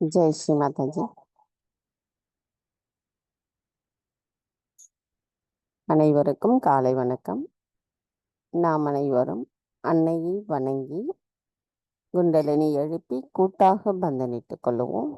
ஜெய் ஸ்ரீ மாதாஜி. அனைவருக்கும் காலை வணக்கம். நாம் அனைவரும் அன்னையை வணங்கி குண்டலினி எழுப்பி கூட்டாக பந்தனிட்டுக் கொள்ளுவோம்.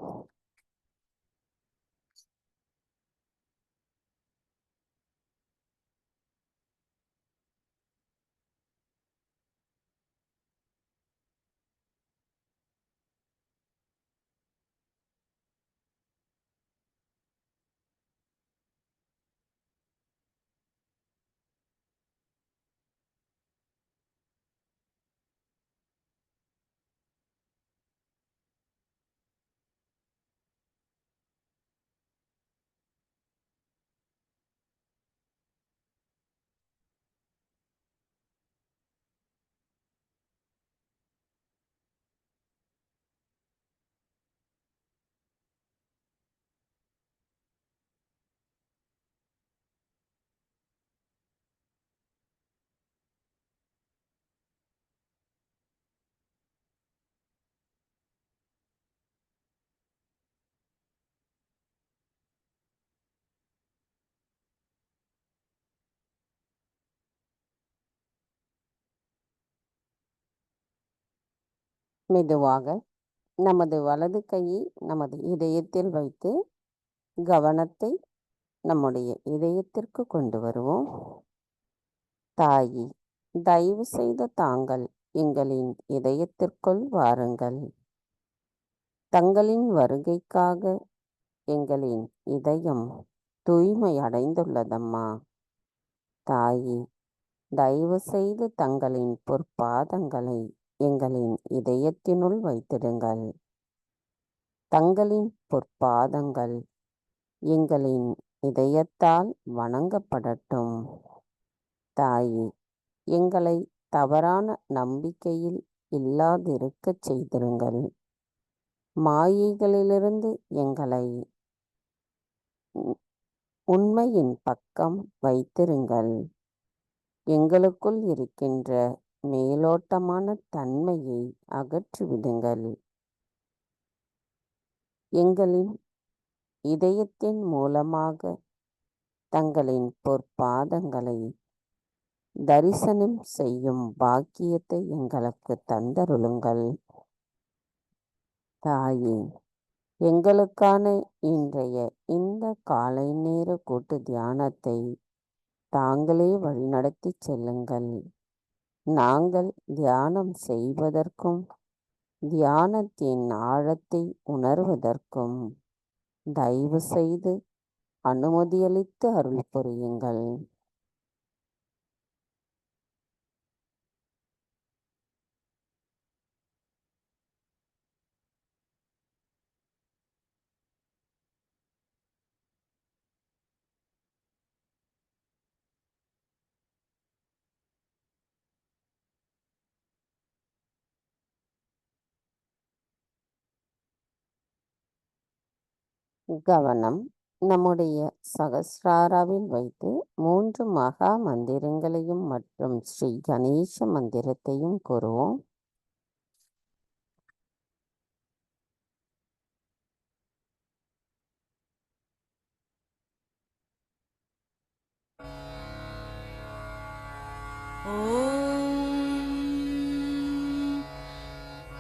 மெதுவாக நமது வலது கையை நமது இதயத்தில் வைத்து கவனத்தை நம்முடைய இதயத்திற்கு கொண்டு வருவோம். தாயி, தயவு செய்து தாங்கள் எங்களின் இதயத்திற்குள் வாருங்கள். தங்களின் வருகைக்காக எங்களின் இதயம் தூய்மை அடைந்துள்ளதம்மா. தாயி, தயவு செய்து தங்களின் பொற்பாதங்களை எங்களின் இதயத்தினுள் வைத்திடுங்கள். தங்களின் பொற்பாதங்கள் எங்களின் இதயத்தால் வணங்கப்படட்டும். தாயி, எங்களை தவறான நம்பிக்கையில் இல்லாதிருக்கச் செய்திருங்கள். மாயைகளிலிருந்து எங்களை உண்மையின் பக்கம் வைத்திருங்கள். எங்களுக்குள் இருக்கின்ற மேலோட்டமான தன்மையை அகற்றிவிடுங்கள். எங்களின் இதயத்தின் மூலமாக தங்களின் பொற்பாதங்களை தரிசனம் செய்யும் பாக்கியத்தை எங்களுக்கு தந்தருளுங்கள். தாயே, எங்களுக்கான இன்றைய இந்த காலை நேர கூட்டு தியானத்தை தாங்களே வழிநடத்தி செல்லுங்கள். நாங்கள் தியானம் செய்வதற்கும் தியானத்தின் ஆழத்தை உணர்வதற்கும் தயவு செய்து அனுமதியளித்து அருள் புரியுங்கள். கவனம் நம்முடைய சகஸ்ராராவில் வைத்து 3 மகா மந்திரங்களையும் மற்றும் ஸ்ரீ கணேச மந்திரத்தையும் கூறுவோம்.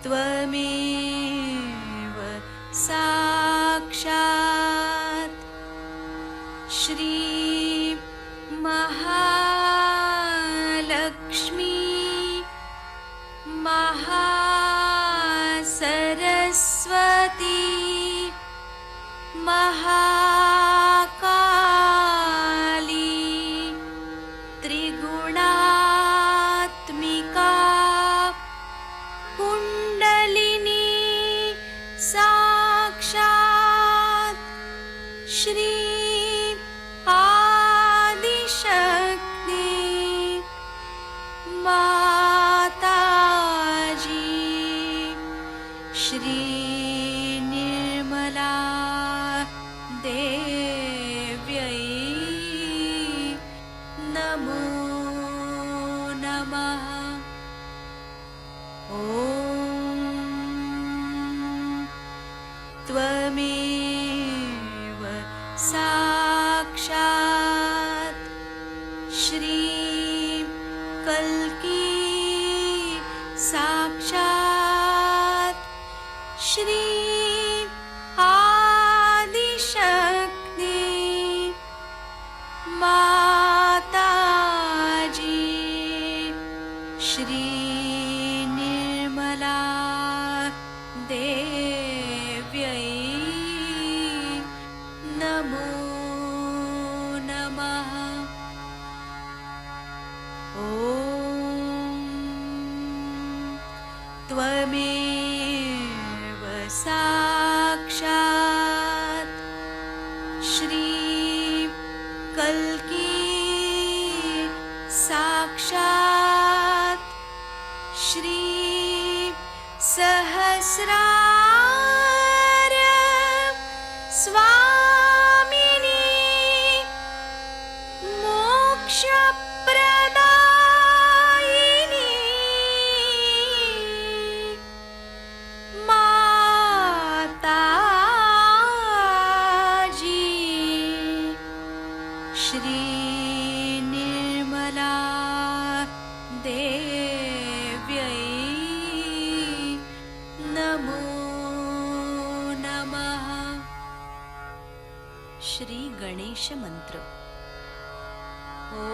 त्वमेव साक्षात् श्री महालक्ष्मी महासरस्वती महाकाली त्रिगुणात्मिका कुण्डलिनी साक्षात् श्री आदिशक्ति माताजी श्री निर्मला देव्यै नमो नमः। ॐ त्वमेव श्री कल्की साक्षात् श्री आदिशक्ति माताजी श्री निर्मला देव्यै नमो नमः। ॐ त्वमेव साक्षात् श्री कल्की साक्षात् श्री सहस्रार स्वामिनी मोक्षप्रदायिनी माताजी श्री निर्मला देव्यै नमो नमः। श्री गणेश मंत्र। ॐ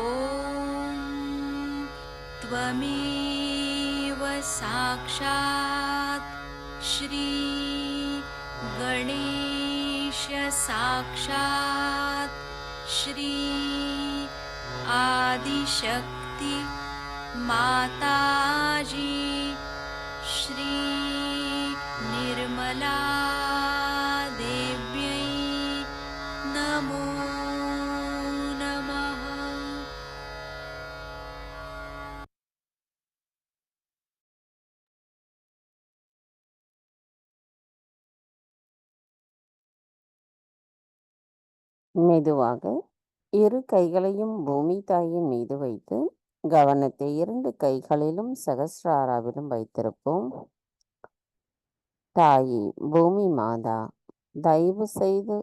त्वमेव साक्षात् श्री गणेश साक्षात् श्री आदिशक्ति माताजी श्री निर्मला देव्यै नमो नमः। மெதுவாக இரு கைகளையும் பூமி தாயின் மீது வைத்து கவனத்தை 2 கைகளிலும் சகஸ்ராராவிலும் வைத்திருப்போம். தாயே பூமி மாதா, தயவு செய்து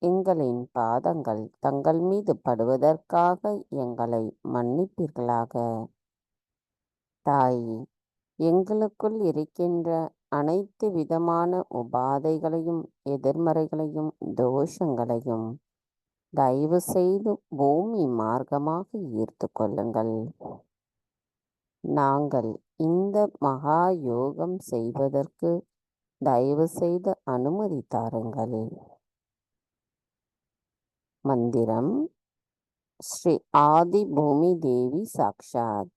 எங்களின் பாதங்கள் தங்கள் மீது படுவதற்காக எங்களை மன்னிப்பீர்களாக. தாயே, எங்களுக்குள் இருக்கின்ற அனைத்து விதமான உபாதைகளையும் எதிர்மறைகளையும் தோஷங்களையும் தயவு செய்து பூமி மார்க்கமாக ஈர்த்து கொள்ளுங்கள். நாங்கள் இந்த மகா யோகம் செய்வதற்கு தயவு செய்து அனுமதி தாருங்கள். மந்திரம் ஸ்ரீ ஆதி பூமி தேவி சாக்ஷாத்.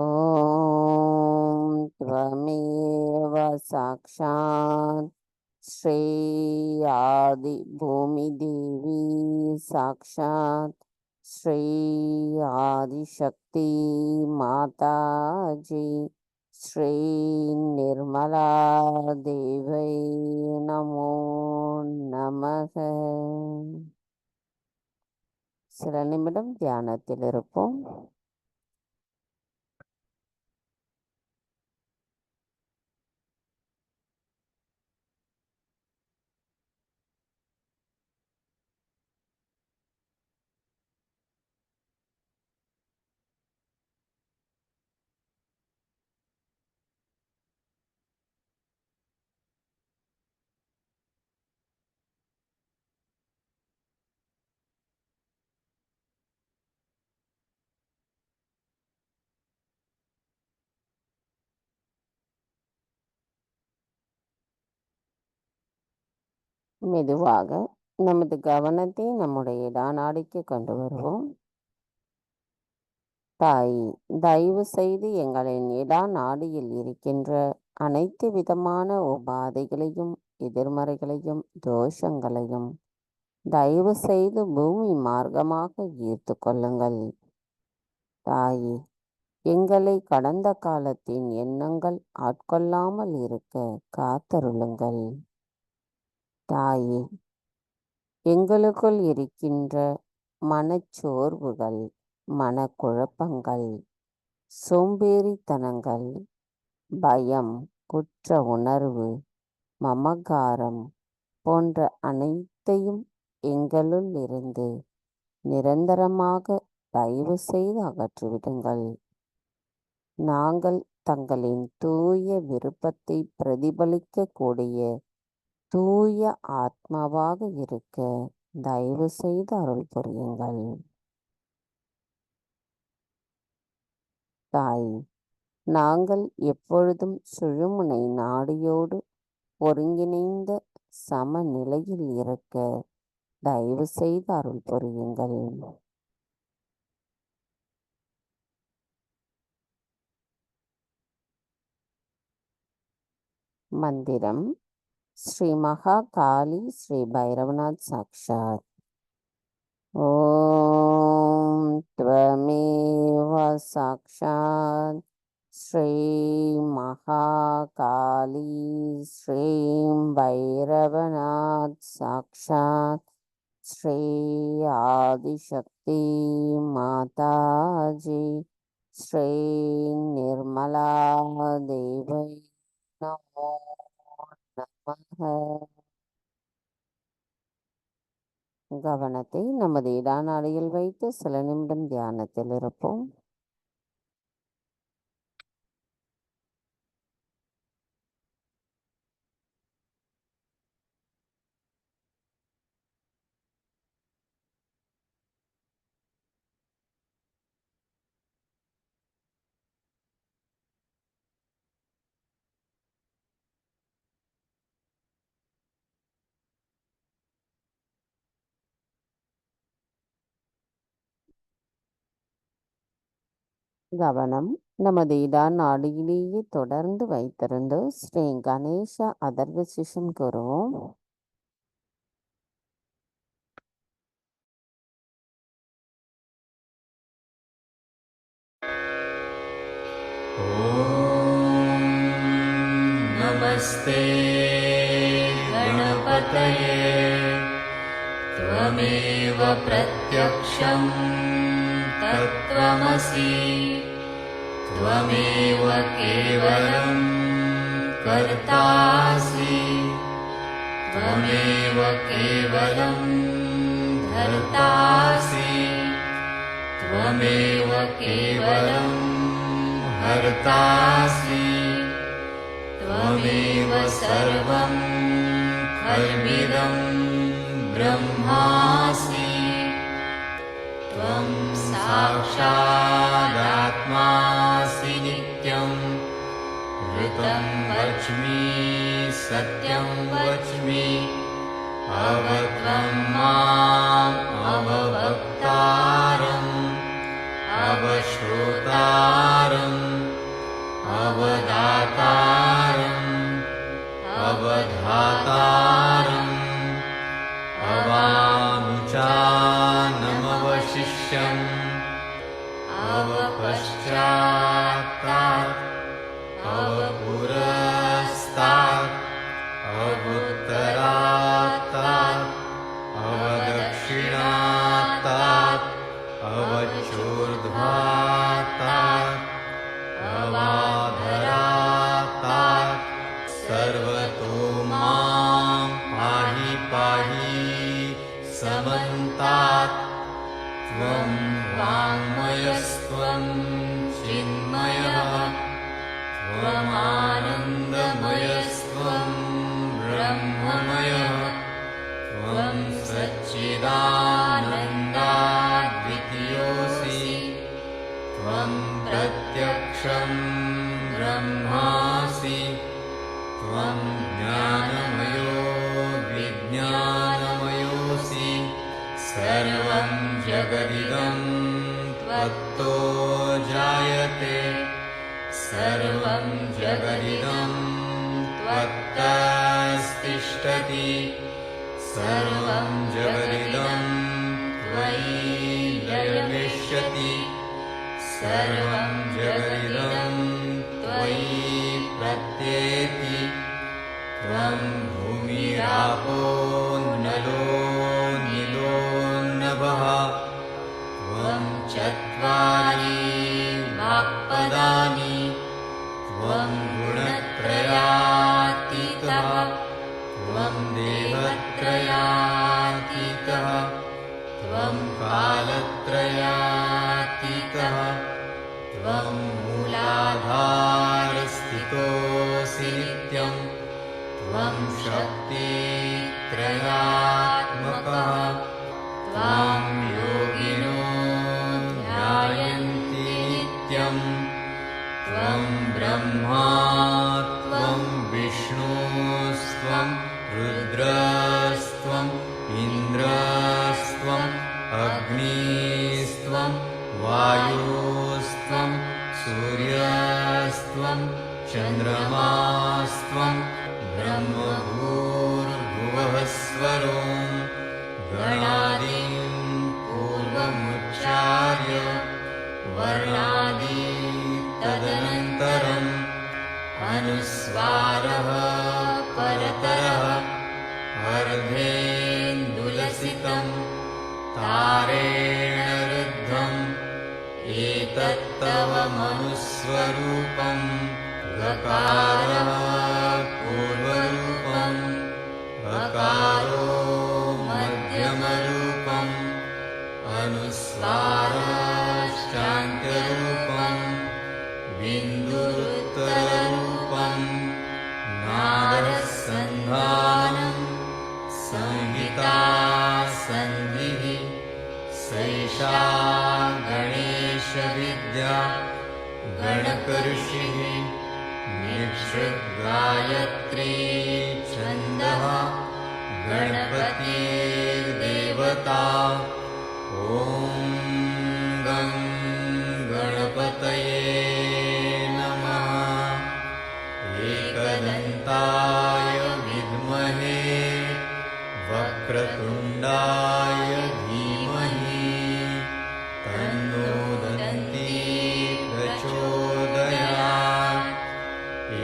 ஓம் த்வமேவ சாக்ஷாத் ஸ்ரீ ஆதி பூமி தேவி சாக்ஷாத் ஸ்ரீ ஆதிசக்தி மாதாஜி ஸ்ரீ நிர்மலா தேவை நமோ நமக. சில நிமிடம் தியானத்தில் இருப்போம். மெதுவாக நமது கவனத்தை நம்முடைய இடாநாடிக்கு கொண்டு வருவோம். தாய், தயவு செய்து எங்களின் இடாநாடியில் இருக்கின்ற அனைத்து விதமான உபாதைகளையும் எதிர்மறைகளையும் தோஷங்களையும் தயவு செய்து பூமி மார்க்கமாக ஈர்த்து கொள்ளுங்கள். தாயே, எங்களை கடந்த காலத்தின் எண்ணங்கள் ஆட்கொள்ளாமல் இருக்க காத்தருளுங்கள். தாயே, எங்களுக்குள் இருக்கின்ற மனச்சோர்வுகள், மனக்குழப்பங்கள், சோம்பேறித்தனங்கள், பயம், குற்ற உணர்வு, மமகாரம் போன்ற அனைத்தையும் எங்களுள் இருந்து நிரந்தரமாக தயவு செய்து அகற்றிவிடுங்கள். நாங்கள் தங்களின் தூய விருப்பத்தை பிரதிபலிக்கக்கூடிய தூய ஆத்மாவாக இருக்க தயவு செய்து அருள் புரியுங்கள். தாய், நாங்கள் எப்பொழுதும் சுழுமுனை நாடியோடு ஒருங்கிணைந்த சமநிலையில் இருக்க தயவு செய்து அருள் புரியுங்கள். மந்திரம் ஸ்ரீ மகா காளி ஸ்ரீ பைரவநாத் சாக்ஷாத். ஓம் த்வமேவ சாக்ஷாத் ஸ்ரீ மகா காளி ஸ்ரீ பைரவநாத் சாக்ஷாத் ஸ்ரீ ஆதிசக்தி மாதாஜி ஸ்ரீ நிர்மலா தேவை நமோ நமः. கவனத்தை நமது இடாநாடியில் வைத்து சில நிமிடம் தியானத்தில் இருப்போம். கவனம் நமது இடாநாடியிலேயே தொடர்ந்து வைத்திருந்து ஸ்ரீ கணேச அதர்வசிஷம் கூறுவோம். नमस्ते गणपतये त्वमेव प्रत्यक्षं तत्त्वमसि त्वमेव केवलं कर्तासि त्वमेव केवलं धर्तासि त्वमेव केवलं हर्तासि त्वमेव सर्वं खल्विदं ब्रह्मासि त्वं साक्षादात्मासि नित्यं ऋतं वच्मि सत्यं वच्मि अवत्वं माम् अववक्तारम् अवश्रोतारम् अवदातारम् अवधातारम् अवानुचानमवशिष्यम् अवपश्चात्तात् अवपुरस्तात् अवुत्तरात्तात् अवदक्षिणात्तात् अवचोर्ध्वात्तात् अवाधरात्तात् सर्वतो मां पाहि पाहि समन्तात् त्वं वाङ्मयस्त्वं चिन्मयः त्वमानन्दमयस्त्वं ब्रह्ममयः त्वं सच्चिदानन्दाद्वितीयोऽसि त्वं प्रत्यक्षं ब्रह्मासि त्वं ज्ञानमयो विज्ञानमयोऽसि सर्वं जगदिदं त्वत्तो जायते सर्वं जगदिदं त्वत्तस्तिष्ठति सर्वं जगदिदं त्वयि लयमिष्यति सर्वं जगदिदं त्वयि प्रत्येति त्वं भूमिरापो नलो नीलो नभः त्वं चत्वारि वाक्पदानि त्वं गुणत्रयातीतः त्वं देवत्रयातीतः त्वं कालत्रयातीतः त्वं मूलाधारस्थितोऽसि नित्यं त्वं शक्तित्रयात्मकः त्वां योगिनो ध्यायन्ति नित्यं त्वं ब्रह्मा त्वं विष्णुस्त्वं रुद्रस्त्वम् इन्द्रस्त्वम् अग्निस्त्वं वायुस्त्वं सूर्यस्त्वं चन्द्रमास्त्वं ब्रह्मभूर्भुवः स्वरो गणादीं पूर्वमुच्चार्य वर्णादि तदनन्तरम् अनुस्वारः परतरः अर्धेन्दुलसितं तारेण रुद्धम् एतत्तव मनुस्वरूपं गकारः पूर्वरूपम् अकारो मध्यमरूपम् अनुस्वारश्चान्त्यरूपम् बिन्दुरुत्तररूपम् नादसन्धानं संहिता सन्धिः सैषा गणेशविद्या गणकऋषिः निःसृद्गायत्री छन्दः गणपतिर्देवता ॐ गं गणपतये नमः एकदन्ताय विद्महे वक्रतुण्डाय धीमहि तन्नो दन्ती प्रचोदयात्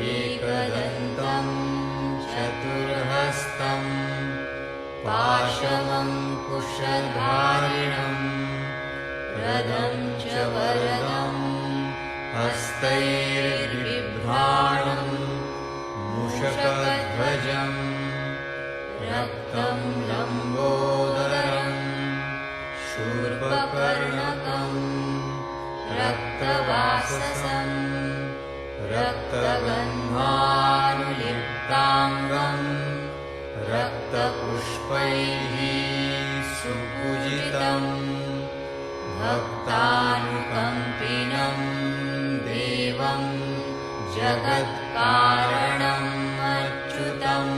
एकदन्तं चतुर्हस्तं पाशमङ्कुशधारिणं रदं च वरदं हस्तैर्बिभ्राणं मूषकध्वजं रक्तं लम्बोदरं शूर्पकर्णकं रक्तवाससं रक्तगन्धानुलिप्ताङ्गं रक्तपुष्पैः सुपूजितं भक्तानुकम्पिनं देवं जगत्कारणम् अच्युतम्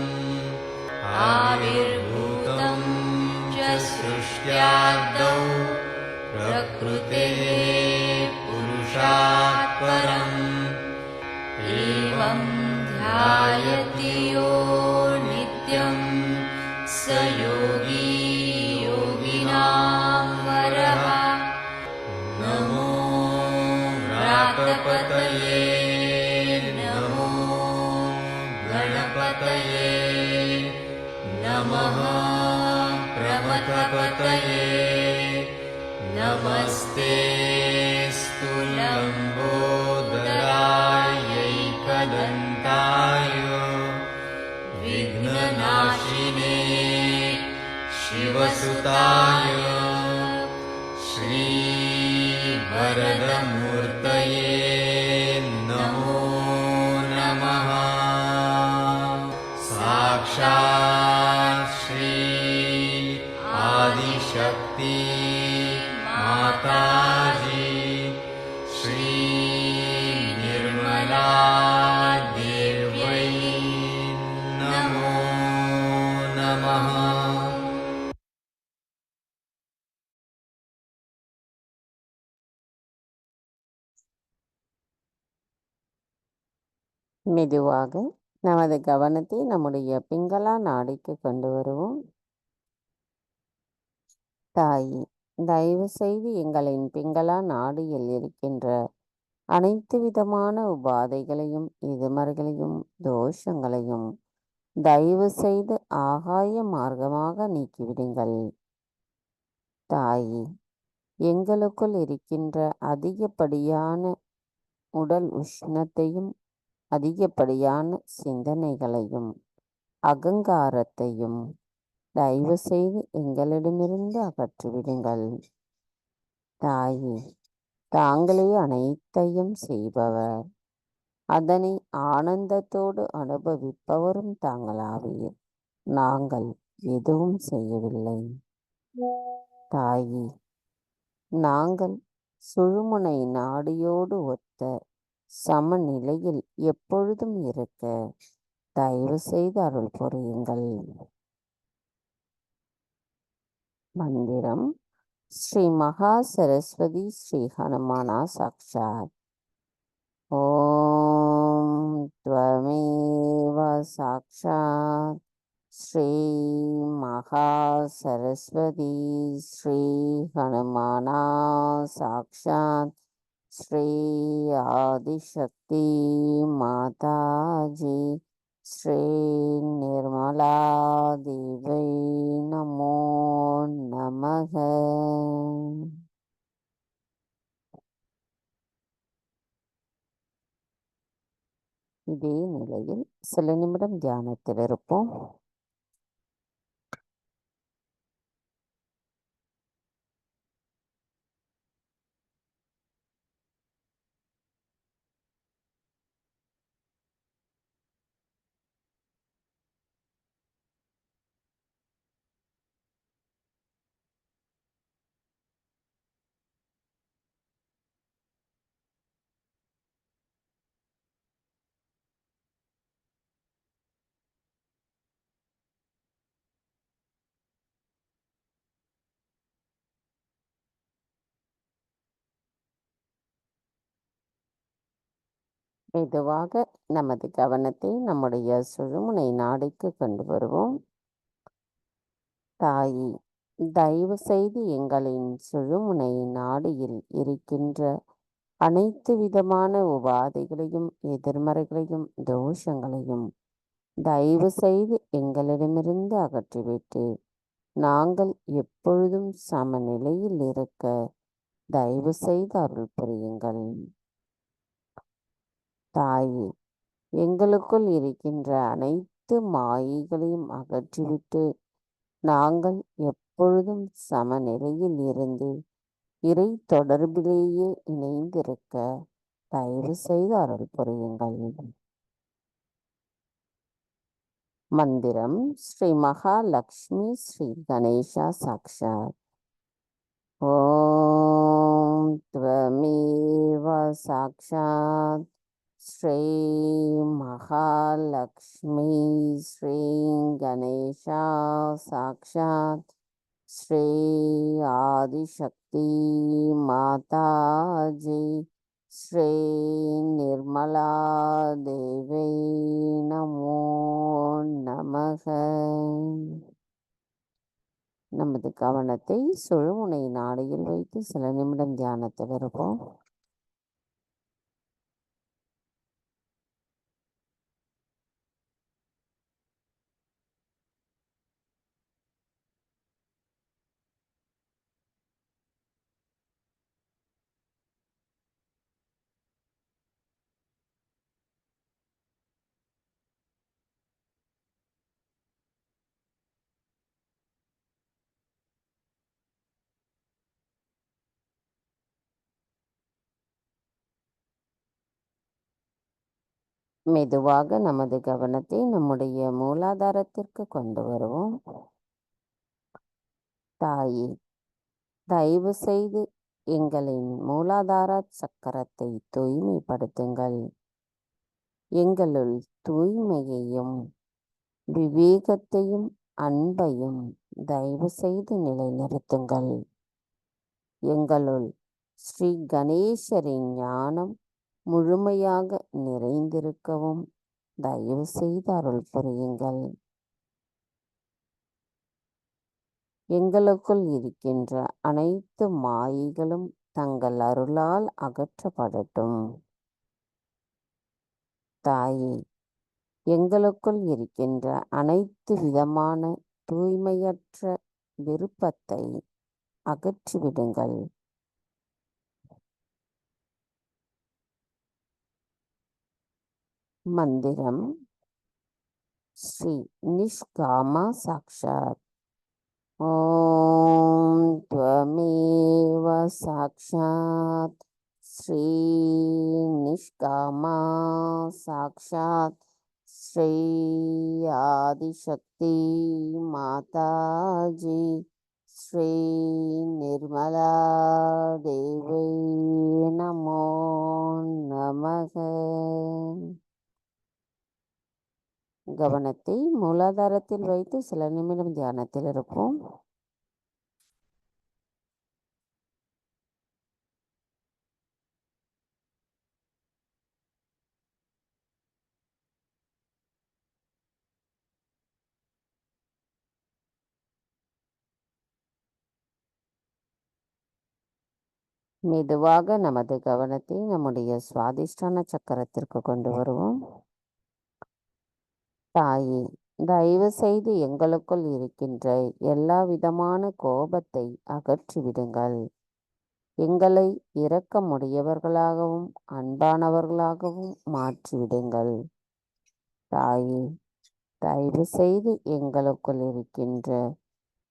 आविर्भूतं च सृष्ट्यादौ प्रकृतेः पुरुषात् परम् एवं ध्यायति यो नित्यं स योगी योगिनां वरः नमो व्रातपतये नमो गणपतये नमः प्रमथपतये नमस्ते स्तुलम्बोदरायैकदन्ताय विघ्ननाशिने शिवसुताय श्रीवरदमूर्तये नमो नमः साक्षात् श्री आदिशक्ति माताजी श्री निर्मला देव्यै नमो नमः। மெதுவாக நமது கவனத்தை நம்முடைய பிங்களா நாடிக்கு கொண்டு வருவோம். தாயி, தயவு செய்து எங்களின் பிங்களா நாடியில் இருக்கின்ற அனைத்து விதமான உபாதைகளையும் எதிர்மறைகளையும் தோஷங்களையும் தயவு செய்து ஆகாய மார்க்கமாக நீக்கிவிடுங்கள். தாயி, எங்களுக்குள் இருக்கின்ற அதிகப்படியான உடல் உஷ்ணத்தையும் அதிகப்படியான சிந்தனைகளையும் அகங்காரத்தையும் தயவு செய்து எங்களிடமிருந்து அகற்றிவிடுங்கள். தாயே, தாங்களே அனைத்தையும் செய்பவர். அதனை ஆனந்தத்தோடு அனுபவிப்பவரும் தாங்களாவீர். நாங்கள் எதுவும் செய்யவில்லை. தாயி, நாங்கள் சுழுமுனை நாடியோடு ஒத்த சமநிலையில் எப்பொழுதும் இருக்க தயவு செய்து அருள் புரியுங்கள். மந்திரம் ஸ்ரீ மகா சரஸ்வதி ஸ்ரீ ஹனுமானா சாக்ஷாத். ஓம் த்வமேவ சாக்ஷாத் ஸ்ரீ மகா சரஸ்வதி ஸ்ரீ ஹனுமானா சாக்ஷாத் ஸ்ரீ ஆதிசக்தி மாதாஜி ஸ்ரீ நிர்மலா தேவை நமோ நமக. இதே நிலையில் சில நிமிடம் தியானத்தில் இருப்போம். மெதுவாக நமது கவனத்தை நம்முடைய சுழுமுனை நாடிக்கு கொண்டு வருவோம். தாயி, தயவு செய்து எங்களின் சுழுமுனை நாடியில் இருக்கின்ற அனைத்து விதமான உபாதைகளையும் எதிர்மறைகளையும் தோஷங்களையும் தயவு செய்து எங்களிடமிருந்து அகற்றிவிட்டு நாங்கள் எப்பொழுதும் சமநிலையில் இருக்க தயவு செய்து அருள் புரியுங்கள். தாயே, எங்களுக்குள் இருக்கின்ற அனைத்து மாயைகளையும் அகற்றிவிட்டு நாங்கள் எப்பொழுதும் சமநிலையில் இருந்து இறை தொடர்பிலேயே இணைந்திருக்க தயவு செய்து அருள் புரியுங்கள். மந்திரம் ஸ்ரீ மகாலட்சுமி ஸ்ரீ கணேசா சாக்ஷாத். ஓம் த்வமேவ சாக்ஷாத் ஸ்ரீ மகாலட்சுமி ஸ்ரீ கணேசா சாக்ஷாத் ஸ்ரீ ஆதிசக்தி மாதாஜி ஸ்ரீ நிர்மலா தேவை நமோ நமக. நமது கவனத்தை சுழுமுனை நாடியில் வைத்து சில நிமிடம் தியானத்தில் இருப்போம். மெதுவாக நமது கவனத்தை நம்முடைய மூலாதாரத்திற்கு கொண்டு வருவோம். தாயே, தயவு செய்து எங்களின் மூலாதார சக்கரத்தை தூய்மைப்படுத்துங்கள். எங்களுள் தூய்மையையும் விவேகத்தையும் அன்பையும் தயவு செய்து நிலைநிறுத்துங்கள். எங்களுள் ஸ்ரீ கணேசரின் ஞானம் முழுமையாக நிறைந்திருக்கவும் தயவு செய்து அருள் புரியுங்கள். எங்களுக்குள் இருக்கின்ற அனைத்து மாயைகளும் தங்கள் அருளால் அகற்றப்படட்டும். தாயே, எங்களுக்குள் இருக்கின்ற அனைத்து விதமான தூய்மையற்ற விருப்பத்தை அகற்றிவிடுங்கள். மந்திரம் ஸ்ரீ நிஷ்காமா சாக்ஷாத். ஓம் த்வமேவ சாக்ஷாத் ஸ்ரீ நிஷ்காமா சாக்ஷாத் ஸ்ரீ ஆதிசக்தி மாதாஜி ஸ்ரீ நிர்மலா தேவை நமோ நமக. கவனத்தை மூலாதாரத்தில் வைத்து சில நிமிடம் தியானத்தில் இருப்போம். மெதுவாக நமது கவனத்தை நம்முடைய சுவாதிஷ்டான சக்கரத்திற்கு கொண்டு வருவோம். தாயே, தயவு செய்து எங்களுக்குள் இருக்கின்ற எல்லா விதமான கோபத்தை அகற்றிவிடுங்கள். எங்களை இரக்கமுடையவர்களாகவும் அன்பானவர்களாகவும் மாற்றிவிடுங்கள். தாயே, தயவு செய்து எங்களுக்குள் இருக்கின்ற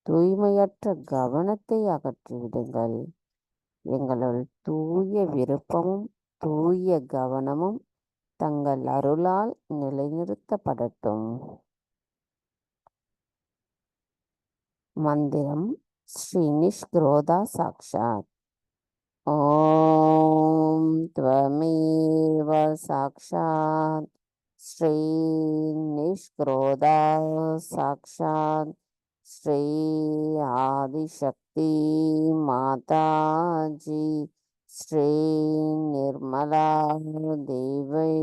தூய்மையற்ற கவனத்தை அகற்றிவிடுங்கள். எங்களுள் தூய விருப்பமும் தூய கவனமும் தங்கள் அருளால் நிலைநிறுத்தப்படட்டும். மந்திரம் ஸ்ரீ நிஷ்க்ரோதா சாக்ஷாத். ஓம் த்வமேவ சாக்ஷாத் ஸ்ரீ நிஷ்க்ரோதா சாக்ஷாத் ஸ்ரீ ஆதிசக்தி மாதாஜி ஸ்ரீ நிர்மலா தேவை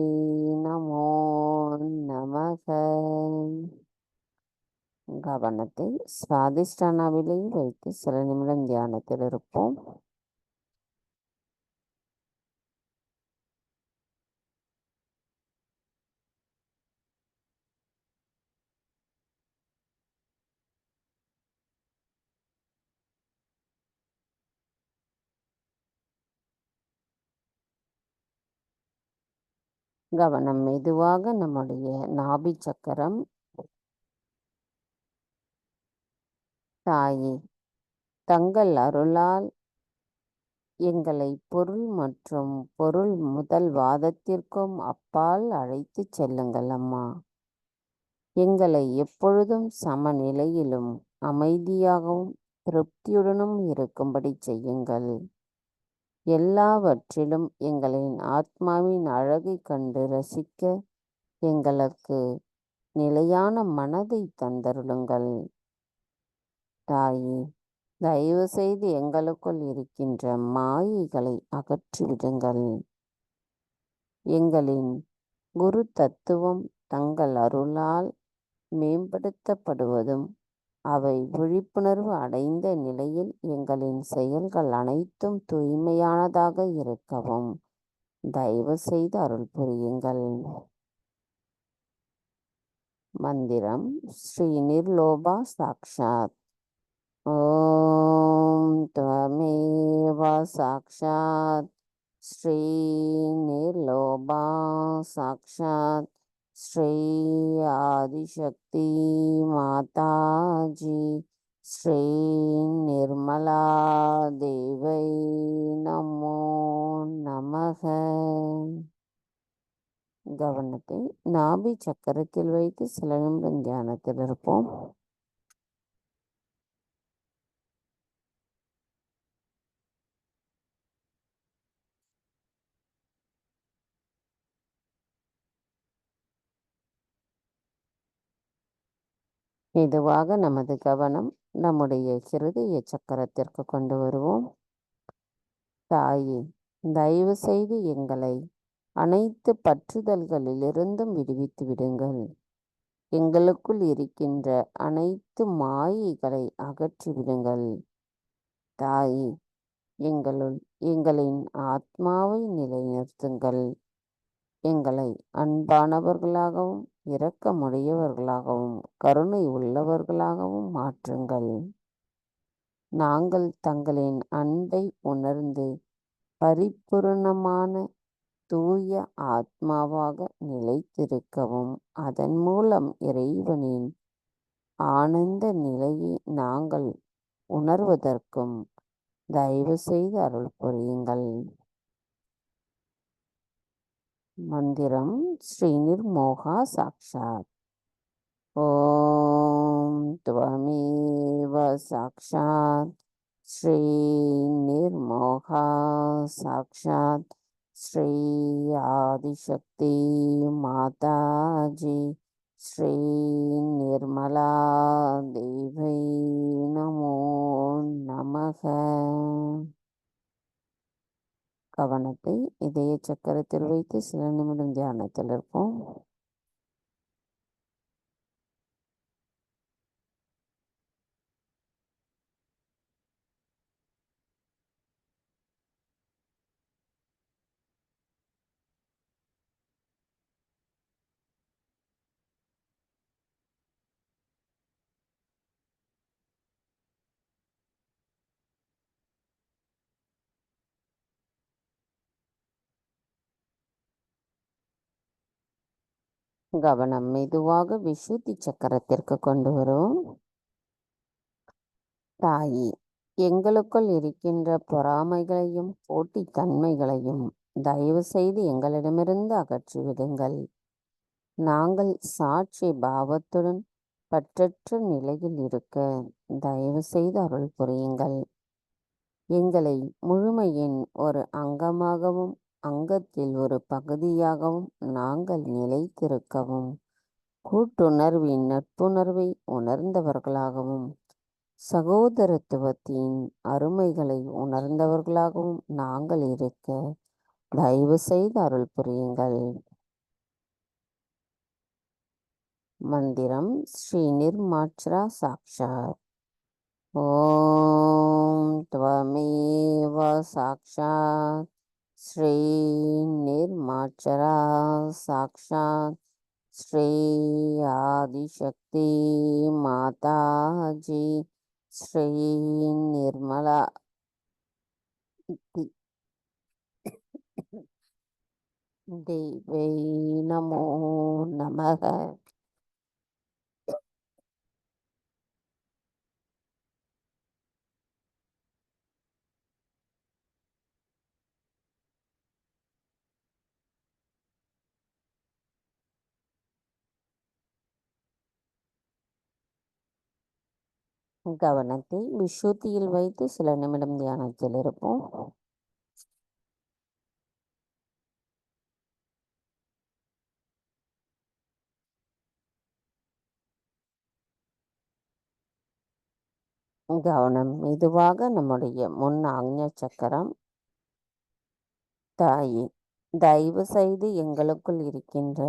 நமோ நமக. கவனத்தை சுவாதிஷ்டானாவிலே வைத்து சில நிமிடம் தியானத்தில் இருப்போம். கவனம் மெதுவாக நம்முடைய நாபி சக்கரம். தாயே, தங்கள் அருளால் எங்களை பொருள் மற்றும் பொருள் முதல் வாதத்திற்கும் அப்பால் அழைத்து செல்லுங்கள் அம்மா. எங்களை எப்பொழுதும் சமநிலையிலும் அமைதியாகவும் திருப்தியுடனும் இருக்கும்படி செய்யுங்கள். எல்லாவற்றிலும் எங்களின் ஆத்மாவின் அழகை கண்டு ரசிக்க எங்களுக்கு நிலையான மனதை தந்தருளுங்கள். தாயே, தயவு செய்து எங்களுக்குள் இருக்கின்ற மாயைகளை அகற்றிவிடுங்கள். எங்களின் குரு தத்துவம் தங்கள் அருளால் மேம்படுத்தப்படுவதும் அவை விழிப்புணர்வு அடைந்த நிலையில் எங்களின் செயல்கள் அனைத்தும் தூய்மையானதாக இருக்கவும் தயவு செய்து அருள் புரியுங்கள். மந்திரம் ஸ்ரீ நிர்லோபா சாக்ஷாத். ஓம் த்வமேவ சாக்ஷாத் ஸ்ரீ நிர்லோபா சாக்ஷாத் ஸ்ரீ ஆதிசக்தி மாதாஜி ஸ்ரீ நிர்மலா தேவை நமோ நமக. கவனத்தை நாபி சக்கரத்தில் வைத்து சில நிமிடம் தியானத்தில் இருப்போம். மெதுவாக நமது கவனம் நம்முடைய ஹிருதய சக்கரத்திற்கு கொண்டு வருவோம். தாயே, தயவு செய்து எங்களை அனைத்து பற்றுதல்களிலிருந்தும் விடுவித்து விடுங்கள். எங்களுக்குள் இருக்கின்ற அனைத்து மாயைகளை அகற்றிவிடுங்கள். தாயே, எங்களின் ஆத்மாவை நிலைநிறுத்துங்கள். எங்களை அன்பானவர்களாகவும் இரக்கமுடையவர்களாகவும் கருணை உள்ளவர்களாகவும் மாற்றுங்கள். நாங்கள் தங்களின் அன்பை உணர்ந்து பரிபூரணமான தூய ஆத்மாவாக நிலைத்திருக்கவும் அதன் மூலம் இறைவனின் ஆனந்த நிலையை நாங்கள் உணர்வதற்கும் தயவு செய்து அருள் புரியுங்கள். மந்திரம் ஸ்ரீநிர்மோகா சாக்ஷாத். ஓம் துவமேவ சாக்ஷாத் ஸ்ரீநிர்மோகா சாக்ஷாத் ஸ்ரீ ஆதிசக்தி மாதாஜி ஸ்ரீ நிர்மலா தேவை நமோ நமக. கவனத்தை இதய சக்கரத்தில் வைத்து சில நிமிடம் தியானத்தில் இருப்போம். கவனம் மெதுவாக விசுத்தி சக்கரத்திற்கு கொண்டு வரும். தாயி, எங்களுக்குள் இருக்கின்ற பொறாமைகளையும் போட்டி தன்மைகளையும் தயவு செய்து எங்களிடமிருந்து அகற்றிவிடுங்கள். நாங்கள் சாட்சி பாவத்துடன் பற்றற்ற நிலையில் இருக்க தயவு செய்து அருள் புரியுங்கள். எங்களை முழுமையின் ஒரு அங்கமாகவும் அங்கத்தில் ஒரு பகுதியாகவும் நாங்கள் நிலைத்திருக்கவும் கூட்டுணர்வின் நட்புணர்வை உணர்ந்தவர்களாகவும் சகோதரத்துவத்தின் அருமைகளை உணர்ந்தவர்களாகவும் நாங்கள் இருக்க தயவு செய்து அருள் புரியுங்கள். மந்திரம் ஸ்ரீ நிர்மாட்சரா சாக்ஷாத். ஓம் த்வமேவ சாக்ஷாத் ஸ்ரீ நிர்மாட்சரா சாக்ஷாத் ஸ்ரீ ஆதிசக்தி மாதாஜி ஸ்ரீ நிர்மலா தேவை நமோ நமக. கவனத்தை விசுத்தியில் வைத்து சில நிமிடம் தியானத்தில் இருப்போம். கவனம் மெதுவாக நம்முடைய முன் ஆக்ஞா சக்கரம். தாயே, தயவு செய்து எங்களுக்குள் இருக்கின்ற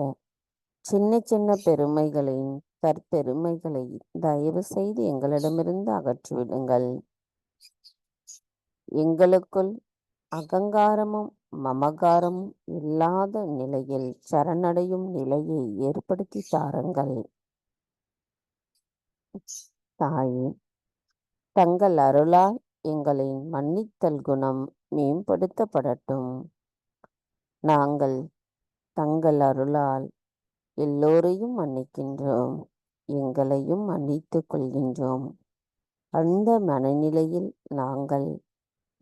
சின்ன சின்ன பெருமைகளின் தற்பெருமைகளை தயவு செய்து எங்களிடமிருந்து அகற்றிவிடுங்கள். எங்களுக்குள் அகங்காரமும் மமகாரமும் இல்லாத நிலையில் சரணடையும் நிலையை ஏற்படுத்தி தாருங்கள். தாயே, தங்கள் அருளால் எங்களின் மன்னித்தல் குணம் மேம்படுத்தப்படட்டும். நாங்கள் தங்கள் அருளால் எல்லோரையும் மன்னிக்கின்றோம், எங்களையும் மன்னித்துக் கொள்கின்றோம். அந்த மனநிலையில் நாங்கள்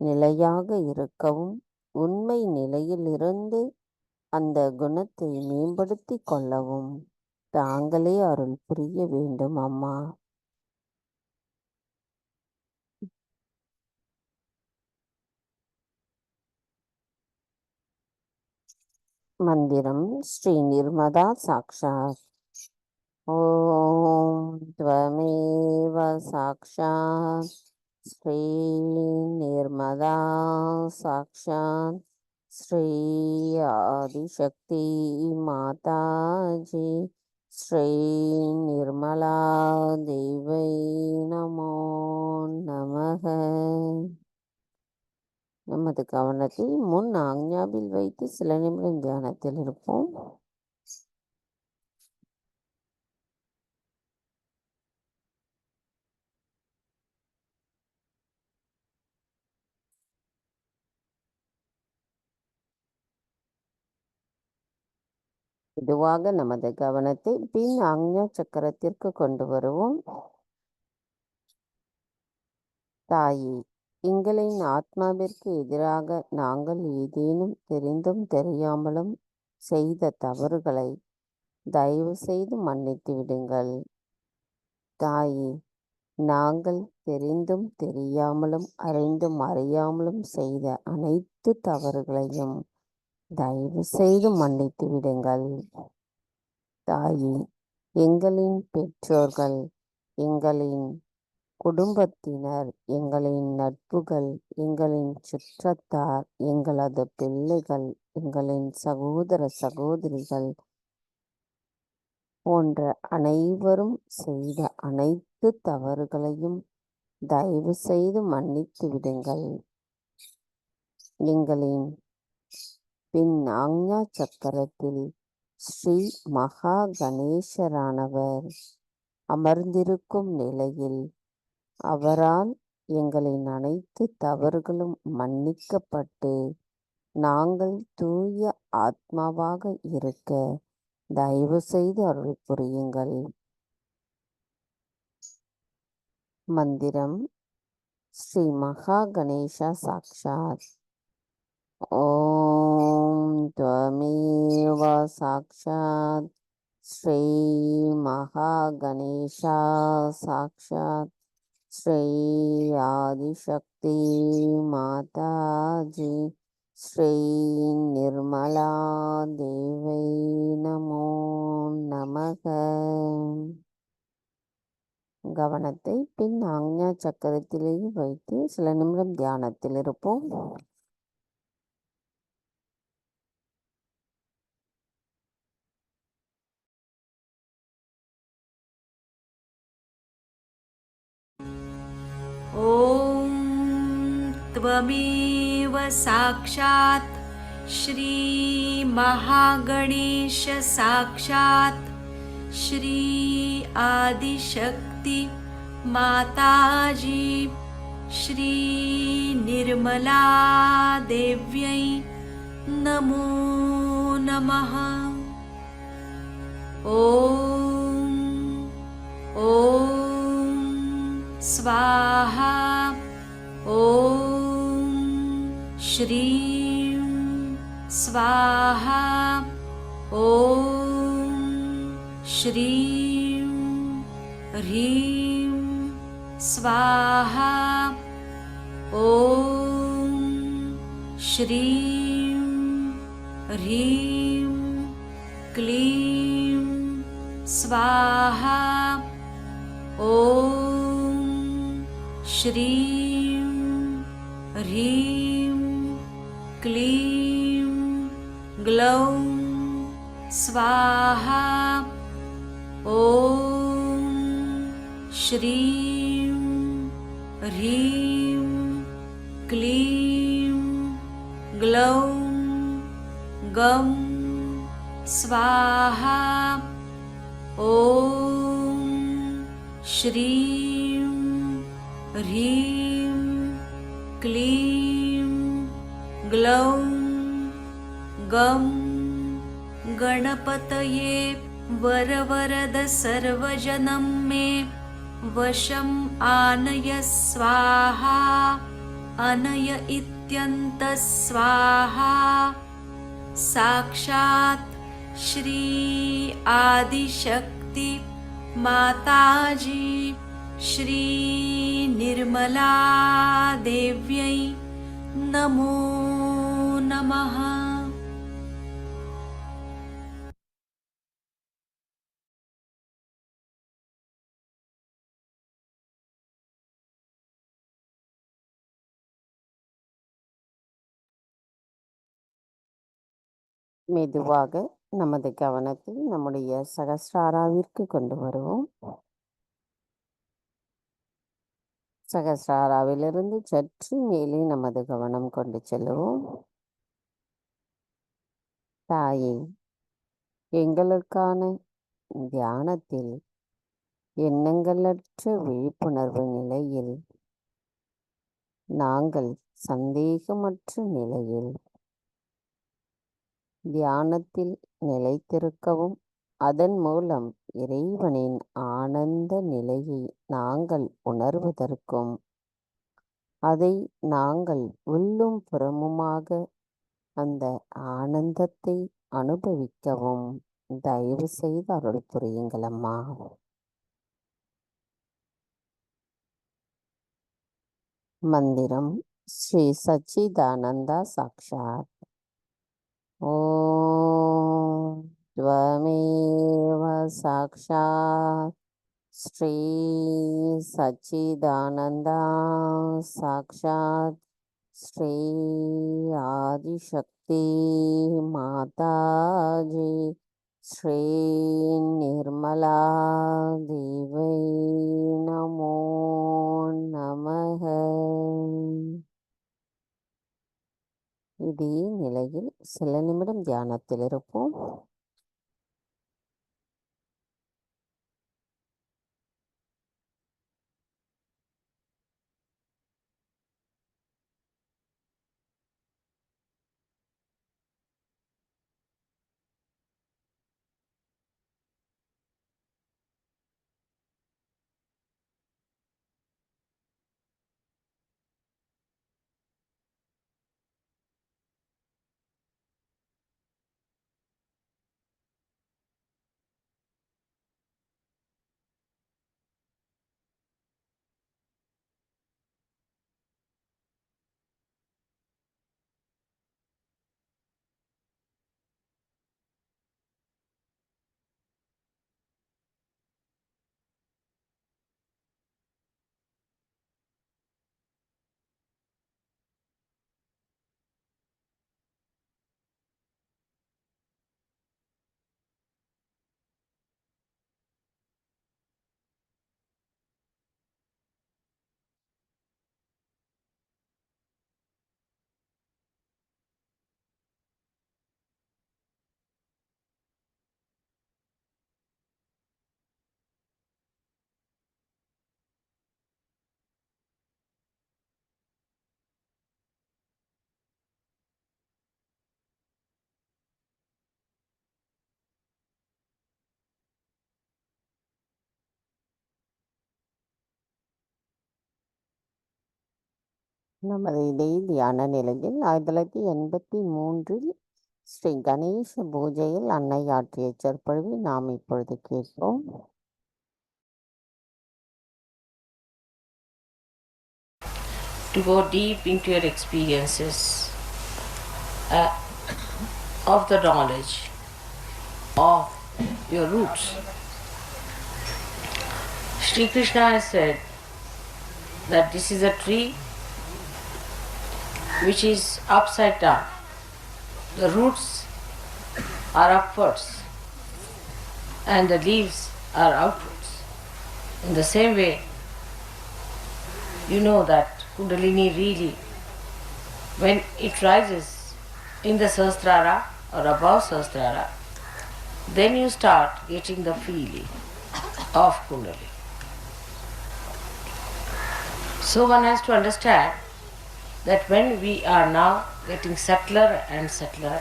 நிலையாக இருக்கவும் உண்மை நிலையிலிருந்து அந்த குணத்தை மேம்படுத்தி கொள்ளவும் தாங்களே அருள் புரிய வேண்டும் அம்மா. மந்திரம் ஸ்ரீ நிர்மதா சாக்ஷாத். ஓம் த்வமேவ சாக்ஷாத் ஸ்ரீ நிர்மதா சாக்ஷாத் ஸ்ரீ ஆதிசக்தி மாதாஜி ஸ்ரீ நிர்மலா தேவை நமோ நமக. நமது கவனத்தை முன் ஆக்ஞாவில் வைத்து சில நிமிடம் தியானத்தில் இருப்போம். மெதுவாக நமது கவனத்தை பின் ஆக்ஞா சக்கரத்திற்கு கொண்டு வருவோம். தாயே, எங்களின் ஆத்மாவிற்கு எதிராக நாங்கள் ஏதேனும் தெரிந்தும் தெரியாமலும் செய்த தவறுகளை தயவு செய்து மன்னித்து விடுங்கள். தாயே, நாங்கள் தெரிந்தும் தெரியாமலும் அறிந்தும் அறியாமலும் செய்த அனைத்து தவறுகளையும் தயவு செய்து மன்னித்து விடுங்கள். தாயே, எங்களின் பெற்றோர்கள், எங்களின் குடும்பத்தினர், எங்களின் நட்புகள், எங்களின் சுற்றத்தார், எங்களது பிள்ளைகள், எங்களின் சகோதர சகோதரிகள் போன்ற அனைவரும் செய்த அனைத்து தவறுகளையும் தயவு செய்து மன்னித்து விடுங்கள். எங்களின் பின் ஆக்ஞா சக்கரத்தில் ஸ்ரீ மகா கணேசரானவர் அமர்ந்திருக்கும் நிலையில் அவரால் எங்களின் அனைத்து தவறுகளும் மன்னிக்கப்பட்டு நாங்கள் தூய ஆத்மாவாக இருக்க தயவு செய்து அருள் புரியுங்கள். மந்திரம் ஸ்ரீ மகா கணேசா சாக்ஷாத். ஓம் த்வமேவ சாக்ஷாத் ஸ்ரீ மகா கணேசா சாக்ஷாத் ஸ்ரீ ஆதிசக்தி மாதாஜி ஸ்ரீ நிர்மலா தேவை நமோ நமக. கவனத்தை பின் ஆக்ஞா சக்கரத்திலேயே வைத்து சில நிமிடம் தியானத்தில் இருப்போம். ॐ त्वमेव साक्षात् श्री महागणेश साक्षात् श्री आदिशक्ति माताजी श्री निर्मला देव्यै नमो नमः. ॐ स्वाहा. ॐ श्रीं स्वाहा. ॐ श्रीं ह्रीं स्वाहा. ॐ श्रीं ह्रीं क्लीं स्वाहा. ॐ श्रीं ह्रीं क्लीं ग्लौं स्वाहा. ॐ श्रीं ह्रीं क्लीं ग्लौं गं स्वाहा. ॐ श्रीं ह्रीं क्लीं ग्लौं गं गणपतये वरवरद सर्वजनं मे वशम् आनय स्वाहा. अनय इत्यन्त स्वाहा. साक्षात् श्री आदिशक्ति माताजी श्री निर्मला देव्यै नमो नमः. மெதுவாக நமது கவனத்தை நம்முடைய சகஸ்ராராவிற்கு கொண்டு வருவோம். சகஸ்ராராவிலிருந்து சற்று மேலே நமது கவனம் கொண்டு செல்லுவோம். தாயே, எங்களுக்கான தியானத்தில் எண்ணங்களற்ற விழிப்புணர்வு நிலையில் நாங்கள் சந்தேகமற்ற நிலையில் தியானத்தில் நிலைத்திருக்கவும் அதன் மூலம் இறைவனின் ஆனந்த நிலையை நாங்கள் உணர்வதற்கும் அதை நாங்கள் உள்ளும் புறமுமாக அந்த ஆனந்தத்தை அனுபவிக்கவும் தயவு செய்து அருள் புரியுங்கள் அம்மா. மந்திரம் ஸ்ரீ சச்சிதானந்தா சாக்ஷாத். ஓம் த்வமேவ சாக்ஷாத் ஸ்ரீ சச்சிதானந்தா சாக்ஷாத் ஸ்ரீ ஆதிசக்தி மாதாஜி ஸ்ரீ நிர்மலா தேவை நமோ நமக. இதே நிலையில் சில நிமிடம் தியானத்தில் இருப்போம். நமது இதே தியான நிலையில் 1983 ஸ்ரீ கணேச பூஜையில் அன்னை ஆற்றிய சொற்பொழிவை நாம் இப்பொழுது கேட்போம். To go deep into your experiences of the knowledge of your roots. Sri Krishna has said that this is a tree which is upside down. The roots are upwards and the leaves are outwards. In the same way, you know that Kundalini really, when it rises in the Sahasrara or above Sahasrara, then you start getting the feeling of Kundalini. So one has to understand that when we are now getting subtler and subtler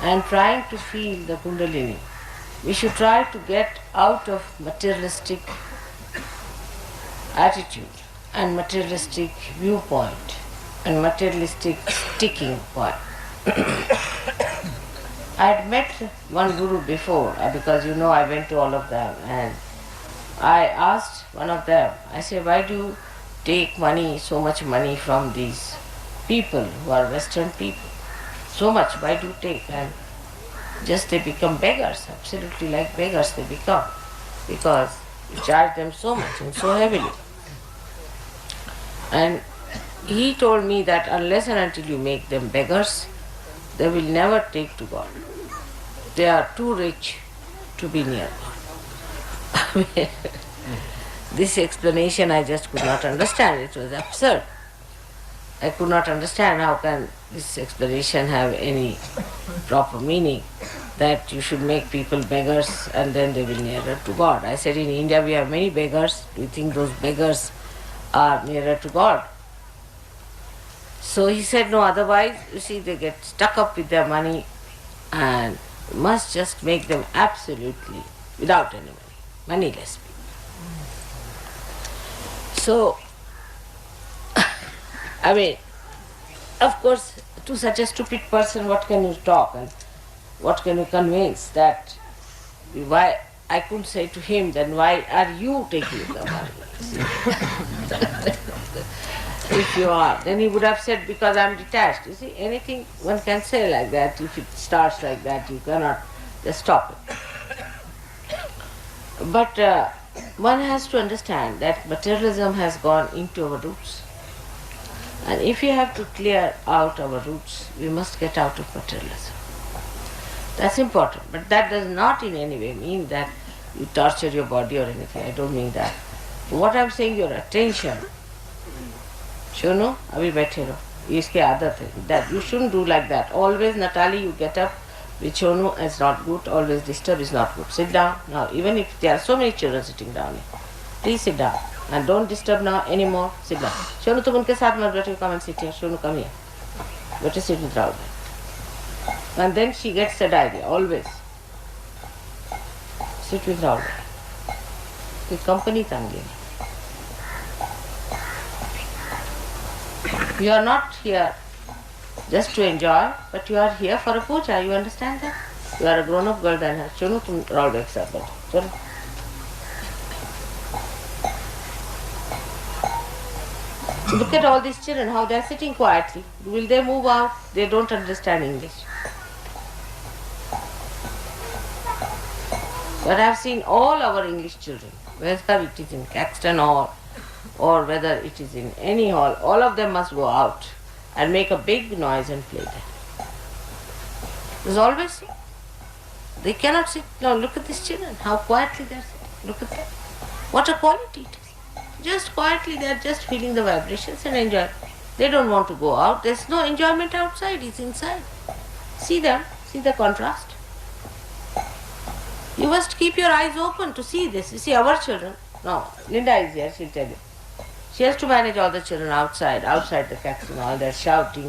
and trying to feel the Kundalini, we should try to get out of materialistic attitude and materialistic viewpoint and materialistic sticking point. I had met one guru before because you know I went to all of them, and I asked one of them, I said, why do you take money, so much money from these people who are Western people? So much, why do you take? And just they become beggars, absolutely like beggars they become, because you charge them so much and so heavily. And he told me that unless and until you make them beggars, they will never take to God. They are too rich to be near God. This explanation I just could not understand. It was absurd. I could not understand how can this explanation have any proper meaning, that you should make people beggars and then they will nearer to God. I said, in India we have many beggars. Do you think those beggars are nearer to God? So he said, no, otherwise, you see, they get stuck up with their money and must just make them absolutely without any money, moneyless people. So, I mean, of course, to such a stupid person, what can you talk? And what can you convince that why I couldn't say to him, then why are you taking the money? If you are, then he would have said, because I'm detached. You see, anything one can say like that, if it starts like that, you cannot just stop it. But one has to understand that materialism has gone into our roots. And if we have to clear out our roots, we must get out of materialism. That's important. But that does not in any way mean that you torture your body or anything. I don't mean that. What I'm saying, your attention. Shonu, abhi baithe raho. Iski aadat hai. That you shouldn't do like that. Always, Natali, you get up with Shonu, it's not good. Always disturb is not good. Sit down. Now, even if there are so many children sitting down here, please sit down. And don't disturb now anymore. Sit down. Shonu, tum unke saath mat baithe, come and sit here. Shonu, come here. Better sit with Rahul. And then she gets that idea, always. Sit with Rahul. The company tangi. You are not here just to enjoy, but you are here for a puja. You understand that? You are a grown-up girl than her. Chunu tum Rahul ek saath baitho. Chalo. Look at all these children, how they are sitting quietly. Will they move out? They don't understand English. But I have seen all our English children, whether it is in Caxton Hall or whether it is in any hall, all of them must go out and make a big noise and play there. There's always seen. They cannot sit. Now look at these children, how quietly they are sitting. Look at them. What a quality it is. Just quietly they are just feeling the vibrations and enjoy. They don't want to go out. There's no enjoyment outside, it's inside. See them, see the contrast. You must keep your eyes open to see this. You see our children. No, Linda is here, she'll tell you. She has to manage all the children outside the Caxton Hall. They're shouting,